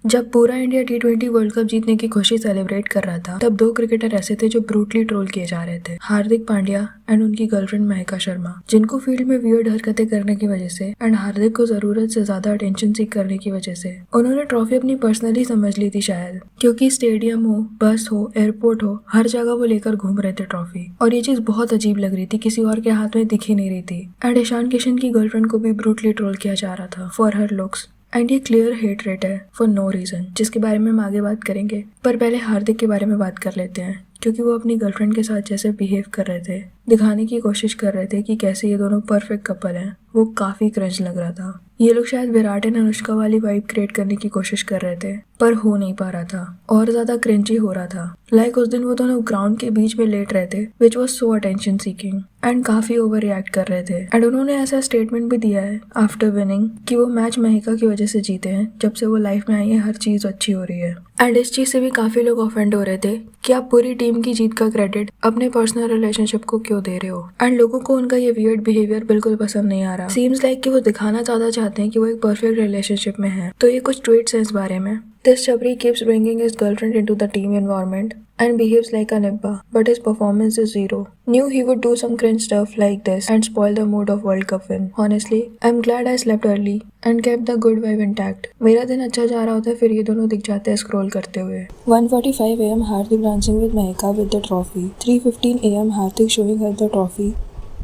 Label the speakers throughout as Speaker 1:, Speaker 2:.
Speaker 1: जब पूरा India T20 world cup जीतने की खुशी सेलिब्रेट कर रहा था, तब दो क्रिकेटर ऐसे थे जो ब्रूटली ट्रोल किए जा रहे थे, हार्दिक पांड्या एंड उनकी गर्लफ्रेंड महिका शर्मा, जिनको फील्ड में वियर्ड हरकतें करने की वजह से एंड हार्दिक को जरूरत से ज्यादा अटेंशन सीख करने की वजह से उन्होंने ट्रॉफी अपनी पर्सनली समझ ली थी शायद, क्योंकि स्टेडियम हो, बस हो, एयरपोर्ट हो, हर जगह वो लेकर घूम रहे थे ट्रॉफी। और ये चीज बहुत अजीब लग रही थी, किसी और के हाथ में दिख ही नहीं रही थी। एंड ईशान किशन की गर्लफ्रेंड को भी ब्रूटली ट्रोल किया जा रहा था फॉर हर लुक्स। एंड ये क्लियर हेट रेट है फॉर नो रीजन, जिसके बारे में हम आगे बात करेंगे। पर पहले हार्दिक के बारे में बात कर लेते हैं, क्योंकि वो अपनी गर्लफ्रेंड के साथ जैसे बिहेव कर रहे थे, दिखाने की कोशिश कर रहे थे कि कैसे ये दोनों परफेक्ट कपल हैं, वो काफी क्रिंज लग रहा था। ये लोग शायद विराट एंड अनुष्का वाली वाइब क्रिएट करने की कोशिश कर रहे थे, पर हो नहीं पा रहा था और ज्यादा क्रिंजी हो रहा था। लाइक उस दिन वो दोनों ग्राउंड के बीच में लेट रहे थे, which was so attention seeking and काफी ओवर रिएक्ट कर रहे थे। एंड उन्होंने ऐसा स्टेटमेंट भी दिया है आफ्टर विनिंग कि वो मैच महिका की वजह से जीते हैं, जब से वो लाइफ में आई है हर चीज अच्छी हो रही है। एंड इस चीज से भी काफी लोग ऑफेंड हो रहे थे कि आप पूरी टीम की जीत का क्रेडिट अपने पर्सनल रिलेशनशिप को क्यों दे रहे हो। एंड लोगों को उनका ये वियर्ड बिहेवियर बिल्कुल पसंद नहीं आ रहा। सीम्स लाइक कि वो दिखाना ज्यादा चाहते हैं कि वो एक परफेक्ट रिलेशनशिप में है। तो ये कुछ ट्वीट्स हैं इस बारे में। This Chabri keeps bringing his girlfriend into the team environment and behaves like a nibba, but his performance is zero. Knew he would do some cringe stuff like this and spoil the mood of World Cup win. Honestly, I'm glad I slept early and kept the good vibe intact. मेरा दिन अच्छा जा रहा होता है, फिर ये दोनों दिख जाते हैं स्क्रॉल करते हुए। 1:45 AM Hardik dancing with Mahika with the trophy. 3:15 AM Hardik showing her the trophy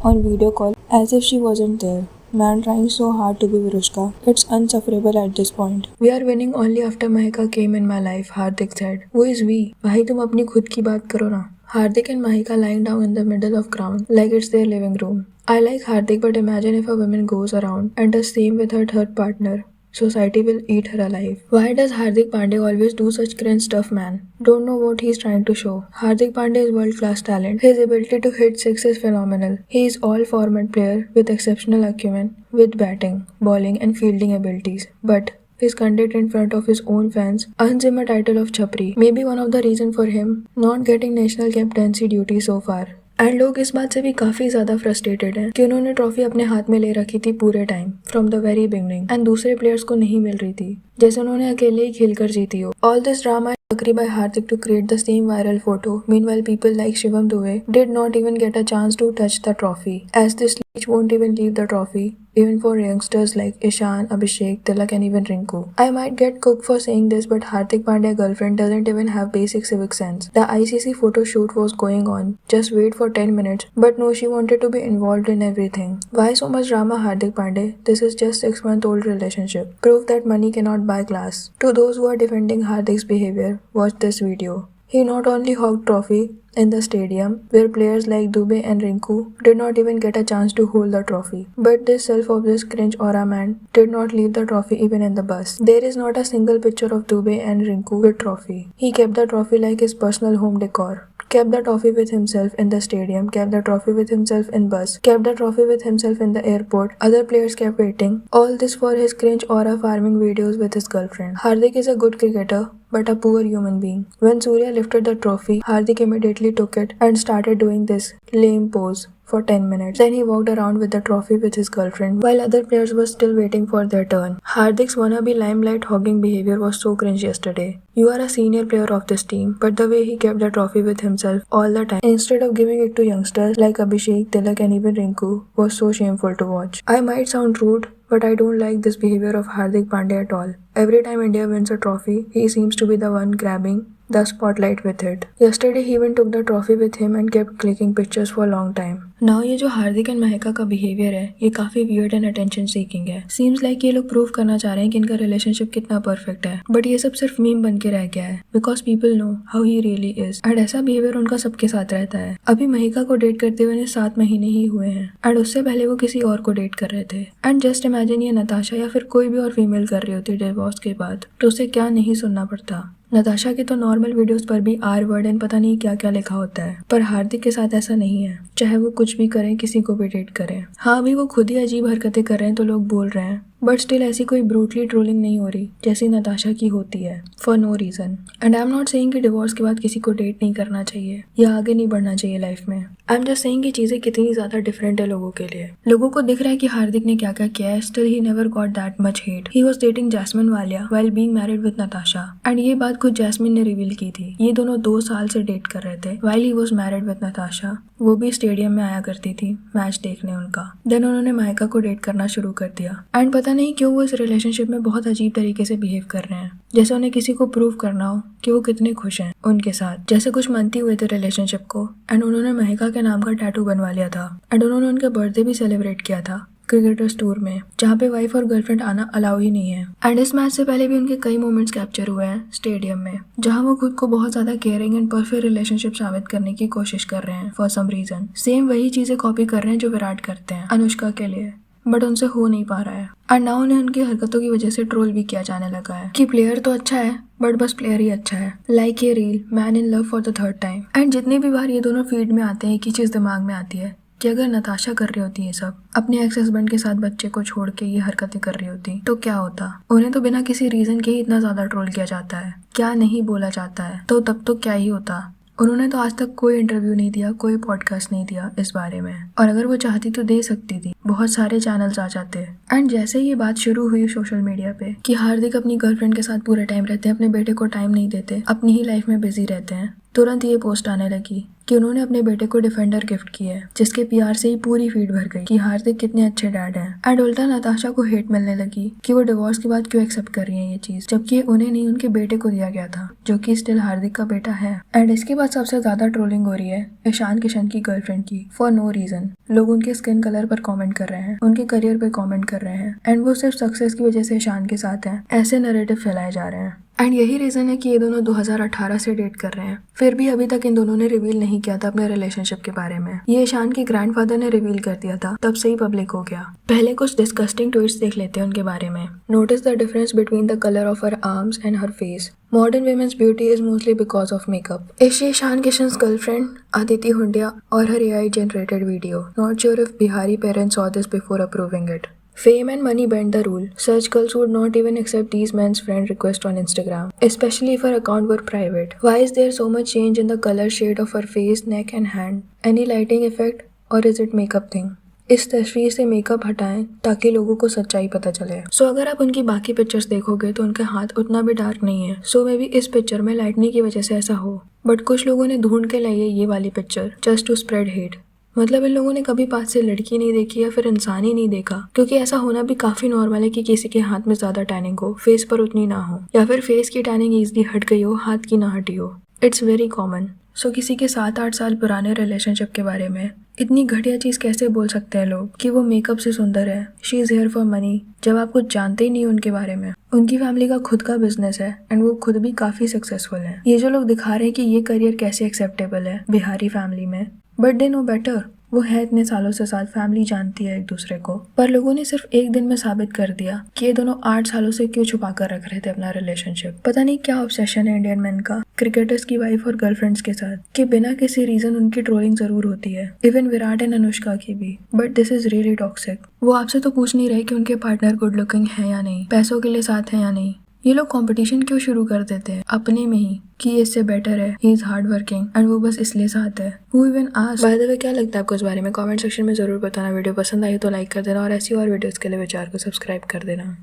Speaker 1: on video call as if she wasn't there. Man trying so hard to be Virushka. It's unsufferable at this point. We are winning only after Mahika came in my life, Hardik said. Who is we? भाई तुम अपनी खुद की बात करो ना। Hardik and Mahika lying down in the middle of ground like it's their living room. I like Hardik, but imagine if a woman goes around and does same with her third partner. Society will eat her alive. Why does Hardik Pandey always do such cringe stuff, man? Don't know what he's trying to show. Hardik Pandey is world-class talent. His ability to hit six is phenomenal. He is all-format player with exceptional acumen, with batting, bowling and fielding abilities. But his conduct in front of his own fans earns him a title of Chapri. Maybe one of the reason for him not getting national captaincy duty so far. And लोग इस बात से भी काफी ज्यादा frustrated हैं कि उन्होंने ट्रॉफी अपने हाथ में ले रखी थी पूरे time from the very beginning and दूसरे प्लेयर्स को नहीं मिल रही थी, जैसे उन्होंने अकेले ही खेलकर जीती हो। All this drama Agreed by Hardik to create the same viral photo. Meanwhile, people like Shivam Dube did not even get a chance to touch the trophy, as this leech won't even leave the trophy, even for youngsters like Ishan, Abhishek, Tilak and even Rinku. I might get cooked for saying this, but Hardik Pandya's girlfriend doesn't even have basic civic sense. The ICC photo shoot was going on. Just wait for 10 minutes. But no, she wanted to be involved in everything. Why so much drama, Hardik Pandey? This is just 6-month-old relationship. Proof that money cannot buy class. To those who are defending Hardik's behavior, watch this video. He not only hogged trophy in the stadium, where players like Dube and Rinku did not even get a chance to hold the trophy, but this self-obsessed cringe aura man did not leave the trophy even in the bus. There is not a single picture of Dube and Rinku with trophy. He kept the trophy like his personal home decor. Kept the trophy with himself in the stadium, kept the trophy with himself in bus, kept the trophy with himself in the airport. Other players kept waiting. All this for his cringe aura farming videos with his girlfriend. Hardik is a good cricketer, but a poor human being. When Surya lifted the trophy, Hardik immediately took it and started doing this lame pose for 10 minutes. Then he walked around with the trophy with his girlfriend while other players were still waiting for their turn. Hardik's wannabe limelight hogging behavior was so cringe yesterday. You are a senior player of this team, but the way he kept the trophy with himself all the time instead of giving it to youngsters like Abhishek, Tilak and even Rinku was so shameful to watch. I might sound rude, but I don't like this behavior of Hardik Pandya at all. Every time India wins a trophy, he seems to be the one grabbing the spotlight with it. Yesterday he even took the trophy with him and kept clicking pictures for a long time. Now ये जो हार्दिक and Mahika का behaviour है, ये काफी weird and attention seeking है। Seems like ये लोग prove करना चाह रहे हैं कि इनका रिलेशनशिप कितना परफेक्ट है, बट ये सब सिर्फ मीम बन के रह गया है, because people know how he really is. And ऐसा बिहेवियर उनका सबके साथ रहता है। अभी महिका को डेट करते हुए 7 महीने ही हुए हैं, एंड उससे पहले वो किसी और को डेट कर रहे थे। एंड जस्ट इमेजिन ये नताशा या फिर कोई भी और फीमेल कर रही होती डिवोर्स के बाद, तो उसे क्या नहीं सुनना पड़ता। नताशा के तो नॉर्मल वीडियोस पर भी आर वर्ड एंड पता नहीं क्या क्या लिखा होता है, पर हार्दिक के साथ ऐसा नहीं है। चाहे वो कुछ भी करें, किसी को भी डेट करें। हाँ, अभी वो खुद ही अजीब हरकतें कर रहे हैं तो लोग बोल रहे हैं, बट स्टिल ऐसी कोई ब्रूटली ट्रोलिंग नहीं हो रही जैसी नताशा की होती है for no reason. And I am not saying कि डिवोर्स के बाद किसी को डेट नहीं करना चाहिए या आगे नहीं बढ़ना चाहिए लाइफ में। आई एम जस्ट सेइंग कि चीजें कितनी ज्यादा डिफरेंट है लोगों के लिए। लोगों को दिख रहा है कि हार्दिक ने क्या क्या किया है, still he never got that much hate. He was dating Jasmin Walia while being married with Natasha and ये बात खुद जैस्मिन ने रिवील की थी। ये दोनों 2 साल से डेट कर रहे थे while he was married with Natasha. वो भी स्टेडियम में आया करती थी मैच देखने उनका। देन उन्होंने माइका को डेट करना शुरू कर दिया एंड पता नहीं क्यों वो इस रिलेशनशिप में बहुत अजीब तरीके से बिहेव कर रहे हैं, जैसे उन्हें किसी को प्रूव करना हो कि वो कितने खुश हैं उनके साथ। जैसे कुछ मंथ ही हुए थे रिलेशनशिप को एंड उन्होंने महिका के नाम का टैटू बनवा लिया था एंड उन्होंने उनका बर्थडे भी सेलिब्रेट किया था क्रिकेटर्स टूर में, जहाँ पे वाइफ और गर्लफ्रेंड आना अलाउ ही नहीं है। एंड इस मैच से पहले भी उनके कई मोमेंट्स कैप्चर हुए हैं स्टेडियम में, जहाँ वो खुद को बहुत ज्यादा केयरिंग एंड परफेक्ट रिलेशनशिप साबित करने की कोशिश कर रहे हैं फॉर सम रीजन। सेम वही चीजें कॉपी कर रहे हैं जो विराट करते हैं अनुष्का के लिए, बट उनसे हो नहीं पा रहा है। एंड नाउ उन्हें उनकी हरकतों की वजह से ट्रोल भी किया जाने लगा है कि प्लेयर तो अच्छा है बट बस प्लेयर ही अच्छा है। लाइक ये reel man in love for the third time. And जितनी भी बार ये दोनों फीड में आते हैं एक ही चीज दिमाग में आती है कि अगर नताशा कर रही होती है सब, अपने एक्स हस्बैंड के साथ बच्चे को छोड़ के ये हरकतें कर रही होती तो क्या होता। उन्हें तो बिना किसी रीजन के ही इतना ज्यादा ट्रोल किया जाता है, क्या नहीं बोला जाता है, तो तब तो क्या ही होता। उन्होंने तो आज तक कोई इंटरव्यू नहीं दिया, कोई पॉडकास्ट नहीं दिया इस बारे में, और अगर वो चाहती तो दे सकती थी, बहुत सारे चैनल्स आ जाते। एंड जैसे ये बात शुरू हुई सोशल मीडिया पे कि हार्दिक अपनी गर्लफ्रेंड के साथ पूरे टाइम रहते हैं, अपने बेटे को टाइम नहीं देते, अपनी ही लाइफ में बिजी रहते हैं, तुरंत ये पोस्ट आने लगी कि उन्होंने अपने बेटे को डिफेंडर गिफ्ट किया है, जिसके प्यार से ही पूरी फीड भर गई कि हार्दिक कितने अच्छे डैड हैं। एंड उल्टा नताशा को हेट मिलने लगी कि वो डिवोर्स के बाद क्यों एक्सेप्ट कर रही है ये चीज, जबकि उन्हें नहीं उनके बेटे को दिया गया था जो कि स्टिल हार्दिक का बेटा है। एंड इसके बाद सबसे ज्यादा ट्रोलिंग हो रही है ईशान किशन की गर्लफ्रेंड की फॉर नो रीजन। लोग उनके स्किन कलर पर कॉमेंट कर रहे हैं, उनके करियर पे कॉमेंट कर रहे हैं एंड वो सिर्फ सक्सेस की वजह से ईशान के साथ है, ऐसे नैरेटिव फैलाए जा रहे हैं। एंड यही रीजन है कि ये दोनों 2018 से डेट कर रहे हैं, फिर भी अभी तक इन दोनों ने रिवील नहीं किया था अपने रिलेशनशिप के बारे में। ये ईशान के ग्रैंडफादर ने रिवील कर दिया था, तब से ही पब्लिक हो गया। पहले कुछ डिस्गस्टिंग ट्वीट्स देख लेते हैं उनके बारे में। Notice the difference between the colour of her arms and her face. Modern women's beauty is mostly because of makeup. Is she Ishan Kishan's girlfriend, Aditi Hundia, or her AI-generated video? Not sure if Bihari parents saw this before approving it. Fame and money bend the rule. Such girls would not even accept these men's friend requests on Instagram, especially if her account were private. Why is there so much change in the color shade of her face, neck and hand? Any lighting effect or is it makeup thing? इस तस्वीर से makeup हटाएं ताकि लोगों को सच्चाई पता चले। सो अगर आप उनकी बाकी पिक्चर्स देखोगे तो उनके हाथ उतना भी डार्क नहीं है, सो मे बी इस पिक्चर में लाइटनिंग की वजह से ऐसा हो। बट कुछ लोगों ने ढूंढ के लाई है ये वाली picture just to spread hate. मतलब इन लोगों ने कभी पास से लड़की नहीं देखी या फिर इंसान ही नहीं देखा, क्योंकि ऐसा होना भी काफी नॉर्मल है कि किसी के हाथ में ज्यादा टैनिंग हो, फेस पर उतनी ना हो, या फिर फेस की टैनिंग इजली हट गई हो, हाथ की ना हटी हो। It's very common. सो किसी के 7-8 साल पुराने रिलेशनशिप के बारे में इतनी घटिया चीज कैसे बोल सकते हैं लोग कि वो मेकअप से सुंदर है, she is here for money, जब आप कुछ जानते ही नहीं उनके बारे में। उनकी फैमिली का खुद का बिजनेस है एंड वो खुद भी काफी सक्सेसफुल है। ये जो लोग दिखा रहे हैं कि ये करियर कैसे एक्सेप्टेबल है बिहारी फैमिली में, बट दे नो बेटर। वो है इतने सालों से साथ, फैमिली जानती है एक दूसरे को, पर लोगों ने सिर्फ एक दिन में साबित कर दिया कि ये दोनों 8 सालों से क्यों छुपा कर रख रहे थे अपना रिलेशनशिप। पता नहीं क्या ऑब्सेशन है इंडियन मैन का क्रिकेटर्स की वाइफ और गर्लफ्रेंड्स के साथ कि बिना किसी रीजन उनकी ट्रोलिंग जरूर होती है, इवन विराट एंड अनुष्का की भी। But this is really toxic. वो आपसे तो पूछ नहीं रहे कि उनके पार्टनर गुड लुकिंग है या नहीं, पैसों के लिए साथ है या नहीं। ये लोग कंपटीशन क्यों शुरू कर देते हैं अपने में ही कि ये इससे बेटर है, he is hard working and वो बस इसलिए साथ है। Who even asked? By the way क्या लगता है आपको इस बारे में? कमेंट सेक्शन में जरूर बताना। वीडियो पसंद आई तो लाइक कर देना और ऐसी और वीडियोस के लिए विचार को सब्सक्राइब कर देना।